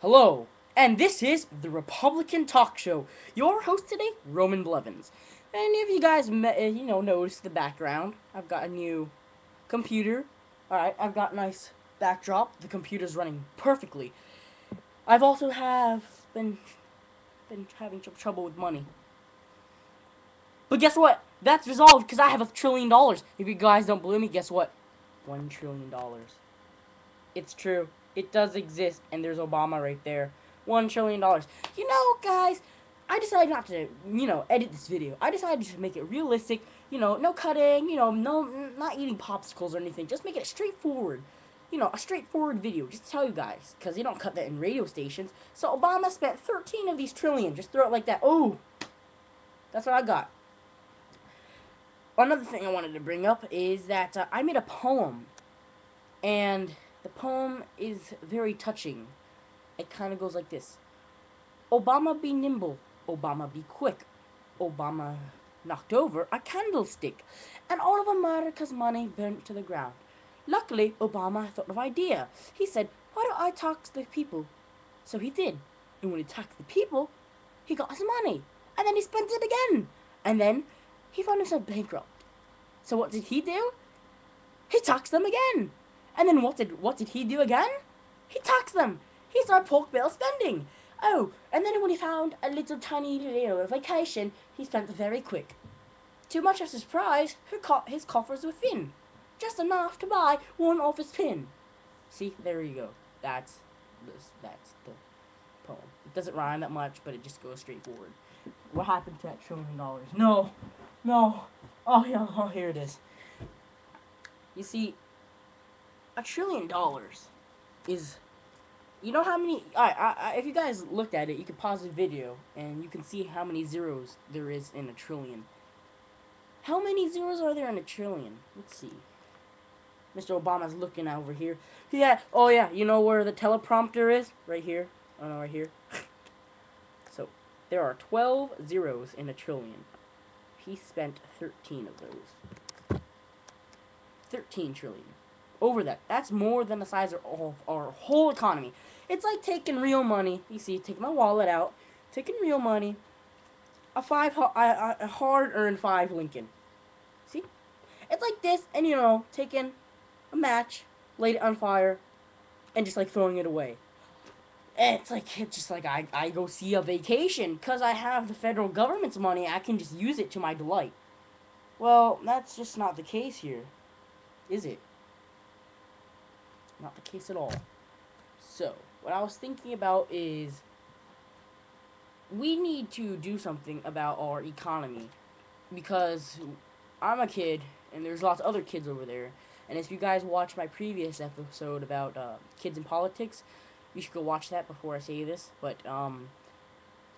Hello, and this is the Republican Talk Show. Your host today, Roman Blevins. And if you guys, noticed the background, I've got a new computer. All right, I've got a nice backdrop. The computer's running perfectly. I've also have been having trouble with money. But guess what? That's resolved because I have $1 trillion. If you guys don't believe me, guess what? $1 trillion. It's true. It does exist, and there's Obama right there. $1 trillion. Guys, I decided not to, edit this video. I decided to make it realistic. No cutting. No, not eating popsicles or anything. Just make it straightforward. A straightforward video. Just to tell you guys, because they don't cut that in radio stations. So Obama spent 13 of these trillion. Just throw it like that. Oh, that's what I got. Another thing I wanted to bring up is that I made a poem, and the poem is very touching. It kind of goes like this: Obama be nimble, Obama be quick. Obama knocked over a candlestick, and all of America's money burnt to the ground. Luckily, Obama thought of an idea. He said, "Why don't I tax the people?" So he did. And when he taxed the people, he got his money. And then he spent it again. And then he found himself bankrupt. So what did he do? He taxed them again. And then what did he do again? He taxed them. He started pork bill spending. Oh, and then when he found a little tiny little vacation, he spent very quick. Too much of a surprise, his coffers were thin. Just enough to buy one office pin. See, there you go. That's the poem. It doesn't rhyme that much, but it just goes straight forward. What happened to that $1 trillion? No. No. Oh, yeah, oh, here it is. You see, $1 trillion is, you know how many? If you guys looked at it, you could pause the video and you can see how many zeros there is in a trillion. How many zeros are there in a trillion? Let's see. Mr. Obama's looking over here. Yeah. Oh yeah. You know where the teleprompter is? Right here. Oh no, right here. So there are 12 zeros in a trillion. He spent 13 of those. 13 trillion. Over that. That's more than the size of our whole economy. It's like taking real money. You see, take my wallet out, taking real money, a hard-earned 5 Lincoln. See, it's like this, and taking a match, laid it on fire, and just like throwing it away. And it's just like I go see a vacation because I have the federal government's money. I can just use it to my delight. Well, that's just not the case here, is it? Not the case at all. So, what I was thinking about is we need to do something about our economy because I'm a kid and there's lots of other kids over there. And if you guys watch my previous episode about kids in politics, you should go watch that before I say this. But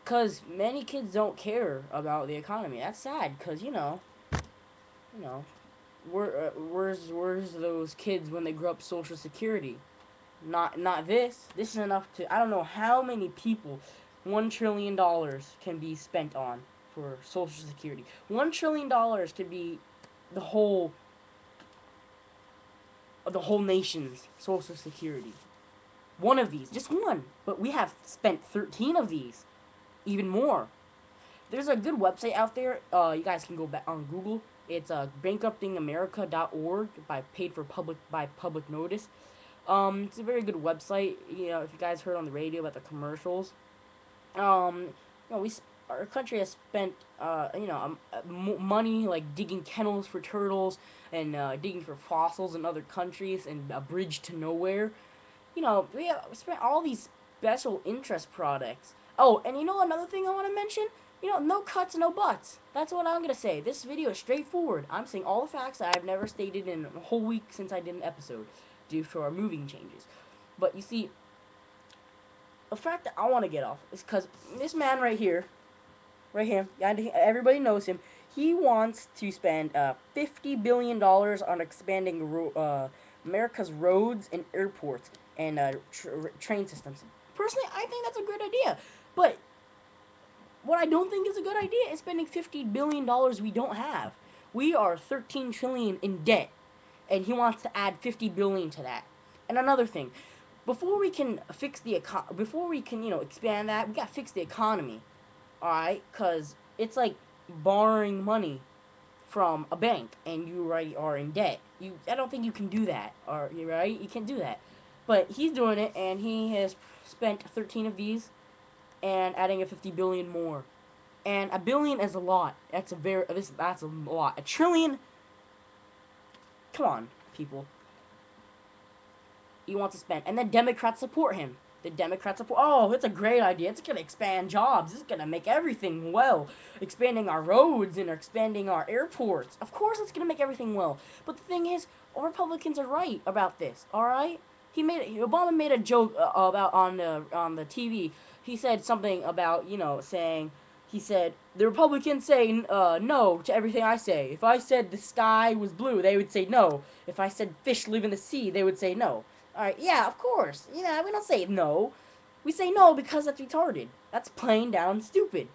because many kids don't care about the economy. That's sad because you know, where's those kids when they grow up Social Security? Not this. This is enough to, I don't know how many people $1 trillion can be spent on for Social Security. $1 trillion could be the whole nation's Social Security. One of these, just one, but we have spent 13 of these, even more. There's a good website out there. You guys can go back on Google. It's bankruptingamerica.org by public notice. It's a very good website. If you guys heard on the radio about the commercials, our country has spent, money like digging kennels for turtles and digging for fossils in other countries and a bridge to nowhere. We have spent all these special interest products. Oh, and another thing I want to mention? No cuts, no buts. That's what I'm going to say. This video is straightforward. I'm saying all the facts that I've never stated in a whole week since I did an episode due to our moving changes. But you see, the fact that I want to get off is because this man right here, everybody knows him. He wants to spend $50 billion on expanding America's roads and airports and train systems. Personally, I think that's a great idea. But what I don't think is a good idea is spending $50 billion we don't have. We are 13 trillion in debt, and he wants to add 50 billion to that. And another thing, before we can fix the before we can expand that, we gotta fix the economy. All right, cause it's like borrowing money from a bank and you already are in debt. I don't think you can do that. Or you right? You can't do that. But he's doing it, and he has spent 13 of these, and adding a 50 billion more. And a billion is a lot. That's a lot. A trillion. Come on, people. He wants to spend, and then Democrats support him. The Democrats support. Oh, it's a great idea. It's gonna expand jobs. It's gonna make everything well. Expanding our roads and expanding our airports. Of course, it's gonna make everything well. But the thing is, Republicans are right about this. All right. Obama made a joke about on the TV. He said something about saying. He said, the Republicans say no to everything I say. If I said the sky was blue, they would say no. If I said fish live in the sea, they would say no. Alright, yeah, of course. Yeah, we don't say no. We say no because that's retarded. That's plain down stupid.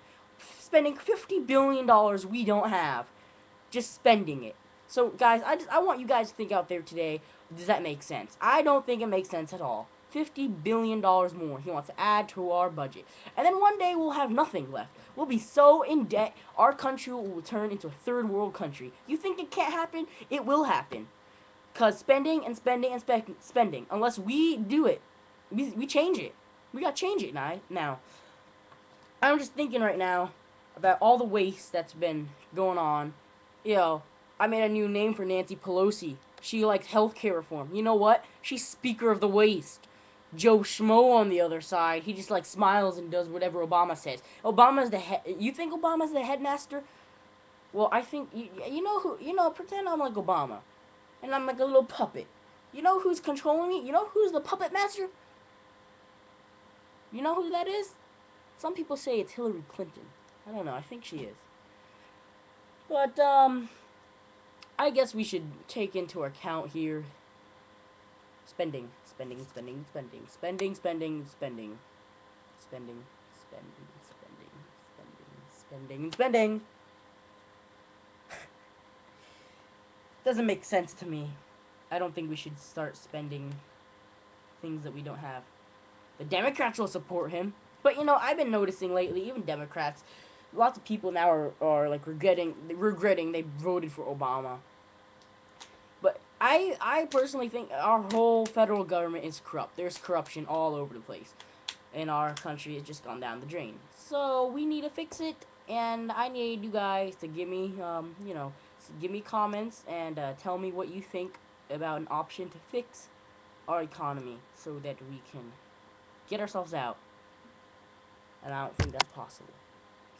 Spending $50 billion we don't have. Just spending it. So, guys, I want you guys to think out there today, does that make sense? I don't think it makes sense at all. $50 billion more he wants to add to our budget. And then one day we'll have nothing left. We'll be so in debt, our country will turn into a third world country. You think it can't happen? It will happen. Because spending and spending and spending. Unless we do it. We change it. We gotta change it now. I'm just thinking right now about all the waste that's been going on. I made a new name for Nancy Pelosi. She likes healthcare reform. You know what? She's Speaker of the Waste. Joe Schmo on the other side, he just smiles and does whatever Obama says. Obama's the head. You think Obama's the headmaster? Well, I think you know who. Pretend I'm like Obama, and I'm like a little puppet. You know who's controlling me? You know who's the puppet master? You know who that is? Some people say it's Hillary Clinton. I don't know. I think she is. But I guess we should take into account here spending. Spending. Doesn't make sense to me. I don't think we should start spending things that we don't have. The Democrats will support him. But I've been noticing lately, even Democrats, lots of people now are regretting they voted for Obama. But I personally think our whole federal government is corrupt. There's corruption all over the place. And our country has just gone down the drain. So we need to fix it, and I need you guys to give me give me comments and tell me what you think about an option to fix our economy so that we can get ourselves out. And I don't think that's possible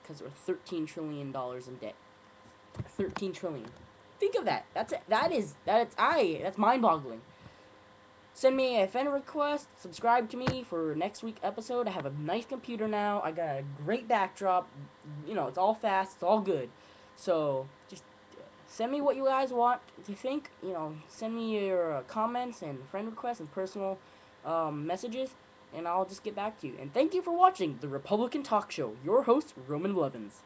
because we're $13 trillion in debt. 13 trillion. Think of that. That's mind-boggling. Send me a friend request. Subscribe to me for next week's episode. I have a nice computer now. I got a great backdrop. It's all fast. It's all good. So just send me what you guys want to think. Send me your comments and friend requests and personal messages, and I'll just get back to you. And thank you for watching the Republican Talk Show. Your host, Roman Blevins.